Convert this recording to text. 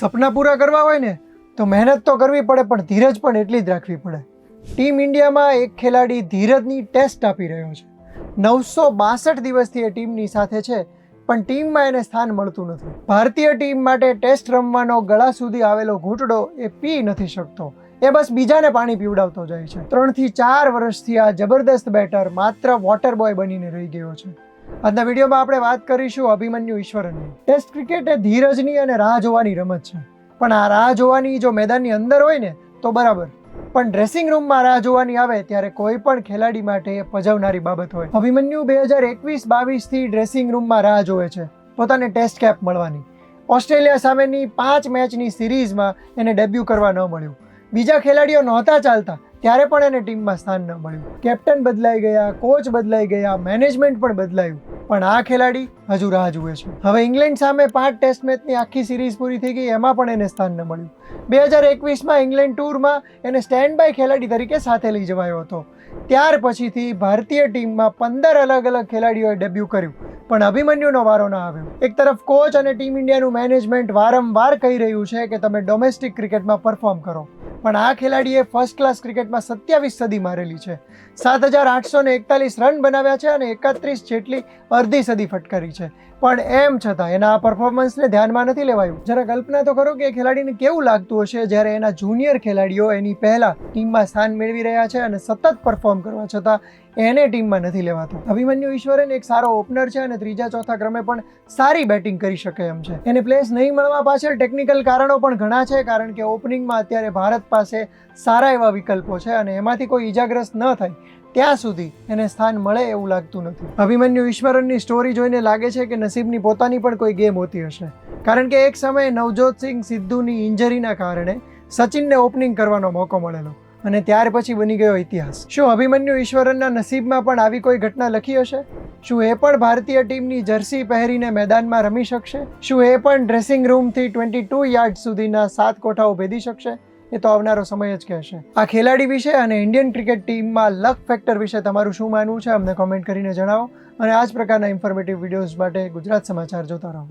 સપના પૂરા કરવા હોય ને તો મહેનત તો કરવી પડે, પણ ધીરજ પણ એટલી જ રાખવી પડે. ટીમ ઇન્ડિયામાં એક ખેલાડી ધીરજની ટેસ્ટ આપી રહ્યો છે. 962 દિવસથી એ ટીમની સાથે છે, પણ ટીમમાં એને સ્થાન મળતું નથી. ભારતીય ટીમ માટે ટેસ્ટ રમવાનો ગળા સુધી આવેલો ઘૂંટડો એ પી નથી શકતો. એ બસ બીજાને પાણી પીવડાવતો જાય છે. 3 થી 4 વર્ષથી આ જબરદસ્ત બેટર માત્ર વોટર બોય બનીને રહી ગયો છે. આજના વિડીયોમાં આપણે વાત કરીશું અભિમન્યુ ઈશ્વરનની. ટેસ્ટ ક્રિકેટ એ ધીરજની અને રાહ જોવાની રમત છે. પણ આ રાહ જોવાની જો મેદાનની અંદર હોય ને તો બરાબર, પણ ડ્રેસિંગ રૂમમાં રાહ જોવાની આવે ત્યારે કોઈ પણ ખેલાડી માટે એ પજવનારી બાબત હોય. અભિમન્યુ 2021-22 થી ડ્રેસિંગ રૂમમાં રાહ જોવે છે પોતાને ટેસ્ટ કેપ મળવાની. ઓસ્ટ્રેલિયા સામેની 5 મેચની સિરીઝમાં એને ડેબ્યુ કરવા ન મળ્યું. બીજા ખેલાડીઓ નહોતા ચાલતા ત્યારે પણ એને ટીમમાં સ્થાન ન મળ્યું. કેપ્ટન બદલાઈ ગયા, કોચ બદલાઈ ગયા, મેનેજમેન્ટ પણ બદલાયું, પણ આ ખેલાડી હજુ રાહ જુએ છે. હવે ઇંગ્લેન્ડ સામે 5 ટેસ્ટ મેચની આખી સિરીઝ પૂરી થઈ ગઈ, એમાં પણ એને સ્થાન ન મળ્યું. 2021માં ઇંગ્લેન્ડ ટૂરમાં એને સ્ટેન્ડ બાય ખેલાડી તરીકે સાથે લઈ જવાયો હતો. ત્યાર પછીથી ભારતીય ટીમમાં 15 અલગ અલગ ખેલાડીઓએ ડેબ્યુ કર્યું, પણ અભિમન્યુનો વારો ના આવ્યો. એક તરફ કોચ અને ટીમ ઇન્ડિયાનું મેનેજમેન્ટ વારંવાર કહી રહ્યું છે કે તમે ડોમેસ્ટિક ક્રિકેટમાં પરફોર્મ કરો, પણ આ ખેલાડીએ ફર્સ્ટ ક્લાસ ક્રિકેટમાં 27 સદી મારેલી છે. 7,841 રન બનાવ્યા છે અને 31 જેટલી અડધી સદી ફટકારી છે, પણ એમ છતાં એના આ પરફોર્મન્સને ધ્યાનમાં નથી લેવાયું. જરા કલ્પના તો કરો કે એ ખેલાડીને કેવું લાગતું હશે જ્યારે એના જુનિયર ખેલાડીઓ એની પહેલા ટીમમાં સ્થાન મેળવી રહ્યા છે અને સતત પરફોર્મ કરવા છતાં એને ટીમમાં નથી લેવાતો. અભિમન્યુ ઈશ્વરન એક સારો ઓપનર છે અને 3-4 ક્રમે પણ સારી બેટિંગ કરી શકે એમ છે. એને પ્લેસ નહીં મળવા પાછળ ટેકનિકલ કારણો પણ ઘણા છે, કારણ કે ઓપનિંગમાં અત્યારે ભારત પાસે સારા એવા વિકલ્પો છે અને એમાંથી કોઈ ઈજાગ્રસ્ત ન થાય ત્યાં સુધી એને સ્થાન મળે એવું લાગતું નથી. અભિમન્યુ ઈશ્વરનની સ્ટોરી જોઈને લાગે છે કે નસીબની પોતાની પણ કોઈ ગેમ હોતી હશે, કારણ કે એક સમયે નવજોતસિંહ સિદ્ધુની ઇન્જરીના કારણે સચિનને ઓપનિંગ કરવાનો મોકો મળેલો અને ત્યાર પછી બની ગયો ઇતિહાસ. શું અભિમન્યુ ઈશ્વરનના નસીબમાં પણ આવી કોઈ ઘટના લખી હશે? શું એ પણ ભારતીય ટીમની જર્સી પહેરીને મેદાનમાં રમી શકશે? શું એ પણ ડ્રેસિંગ રૂમથી 22 યાર્ડ સુધીના 7 કોઠાઓ ભેદી શકશે? એ તો આવનારો સમય જ કહેશે. આ ખેલાડી વિશે અને ઇન્ડિયન ક્રિકેટ ટીમમાં લક ફેક્ટર વિશે તમારું શું માનવું છે અમને કોમેન્ટ કરીને જણાવો, અને આ જ પ્રકારના ઇન્ફોર્મેટિવ વિડીયોઝ માટે ગુજરાત સમાચાર જોતા રહો.